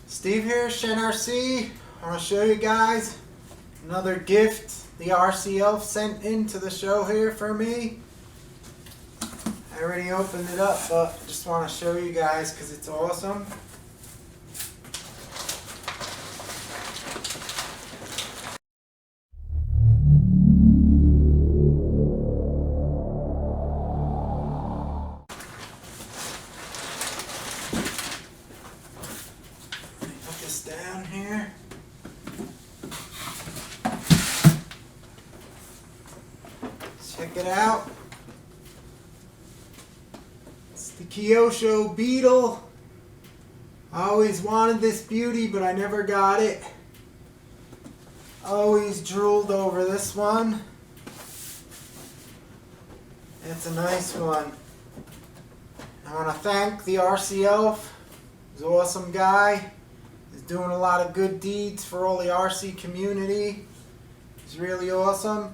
Steve here, Shen RC. I want to show you guys another gift the RC Elf sent into the show here for me. I already opened it up, but just want to show you guys because it's awesome. Put this down here. Check it out. It's the Kyosho Beetle. I always wanted this beauty, but I never got it. Always drooled over this one. It's a nice one. I want to thank the RC Elf. He's an awesome guy. He's doing a lot of good deeds for all the RC community. He's really awesome.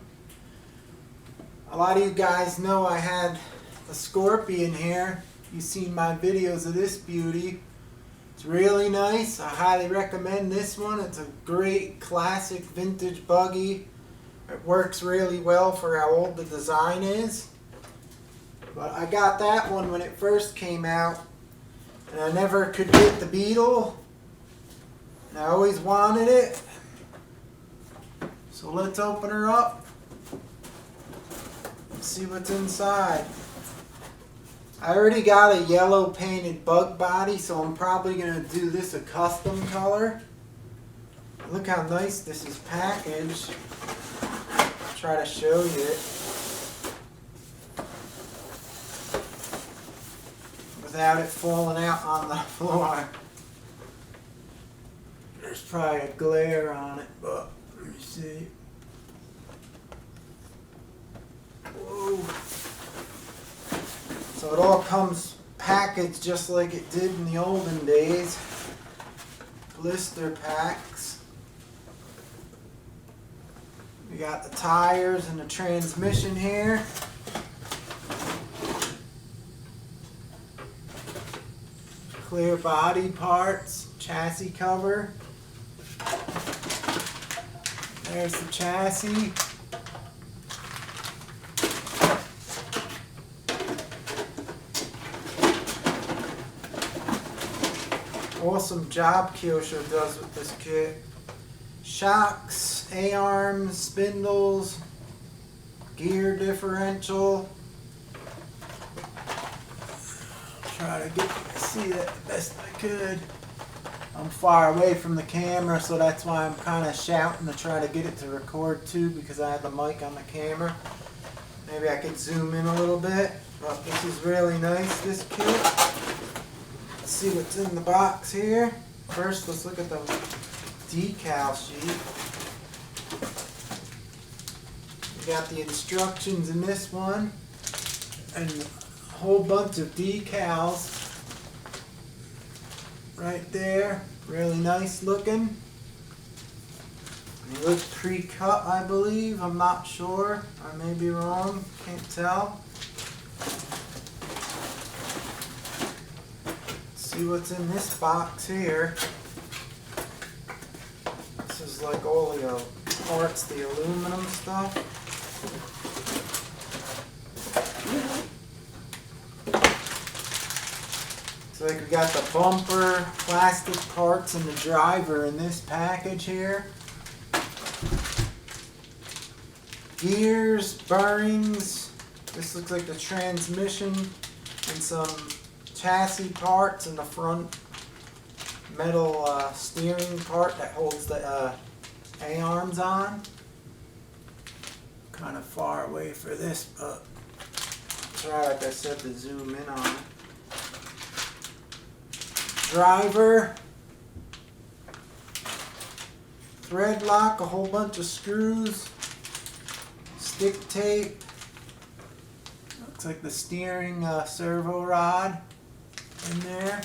A lot of you guys know I had a scorpion here. You've seen my videos of this beauty. It's really nice. I highly recommend this one. It's a great classic vintage buggy. It works really well for how old the design is. But I got that one when it first came out. And I never could get the Beetle. And I always wanted it. So let's open her up. See what's inside. I already got a yellow painted bug body, so I'm probably going to do this a custom color. Look how nice this is packaged. I'll try to show you it without it falling out on the floor. There's probably a glare on it, but let me see. Whoa. So it all comes packaged just like it did in the olden days. Blister packs. We got the tires and the transmission here. Clear body parts, chassis cover. There's the chassis. Awesome job Kyosho does with this kit. Shocks, A-arms, spindles, gear differential. Try to see that the best I could. I'm far away from the camera, so that's why I'm kind of shouting to try to get it to record too, because I have the mic on the camera. Maybe I could zoom in a little bit, but this is really nice, this kit. Let's see what's in the box here. First, let's look at the decal sheet. We got the instructions in this one, and a whole bunch of decals right there. Really nice looking. They look pre-cut, I believe. I'm not sure. I may be wrong. Can't tell. See what's in this box here. This is like all the parts, the aluminum stuff. It's like we got the bumper, plastic parts, and the driver in this package here. Gears, bearings. This looks like the transmission and some chassis parts and the front metal steering part that holds the A-arms on. Kind of far away for this, but try, like I said, to zoom in on it. Driver, thread lock, a whole bunch of screws, stick tape. Looks like the steering servo rod in there.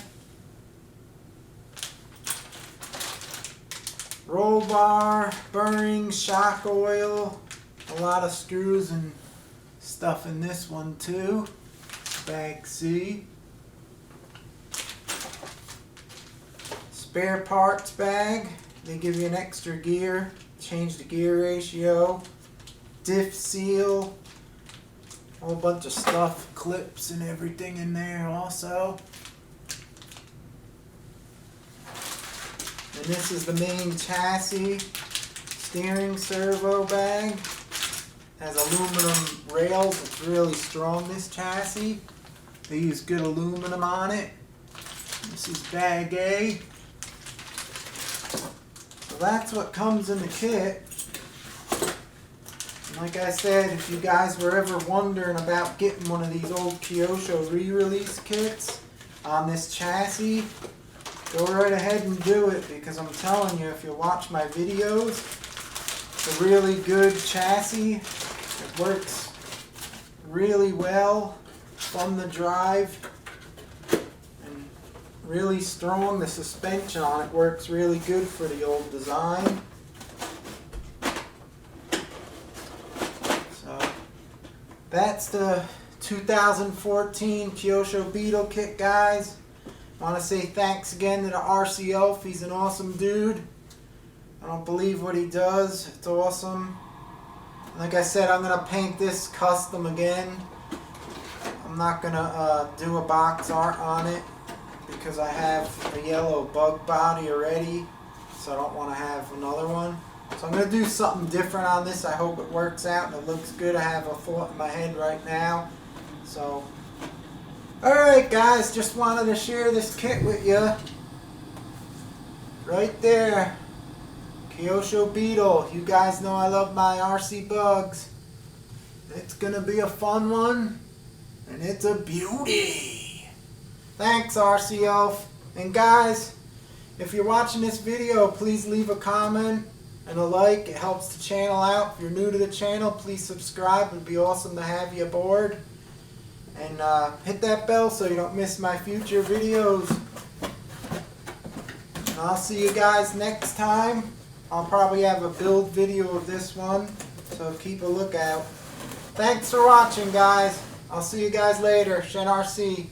Roll bar, bearings, shock oil, a lot of screws and stuff in this one too. Bag C. spare parts bag. They give you an extra gear, change the gear ratio, diff seal, a whole bunch of stuff, clips and everything in there also. And this is the main chassis, steering servo bag. Has aluminum rails, it's really strong, this chassis. They use good aluminum on it. This is bag A. So that's what comes in the kit. And like I said, if you guys were ever wondering about getting one of these old Kyosho re-release kits on this chassis, go right ahead and do it, because I'm telling you, if you watch my videos, it's a really good chassis. It works really well from the drive and really strong. The suspension on it works really good for the old design. So that's the 2014 Kyosho Beetle kit, guys. I want to say thanks again to the RC Elf. He's an awesome dude. I don't believe what he does. It's awesome. Like I said, I'm going to paint this custom again. I'm not going to do a box art on it because I have a yellow bug body already. So I don't want to have another one. So I'm going to do something different on this. I hope it works out and it looks good. I have a thought in my head right now. So, alright guys, just wanted to share this kit with you. Right there. Kyosho Beetle. You guys know I love my RC bugs. It's going to be a fun one. And it's a beauty. Thanks, RC Elf. And guys, if you're watching this video, please leave a comment and a like. It helps the channel out. If you're new to the channel, please subscribe. It would be awesome to have you aboard. And hit that bell so you don't miss my future videos. And I'll see you guys next time. I'll probably have a build video of this one, so keep a lookout. Thanks for watching, guys. I'll see you guys later. Shen RC.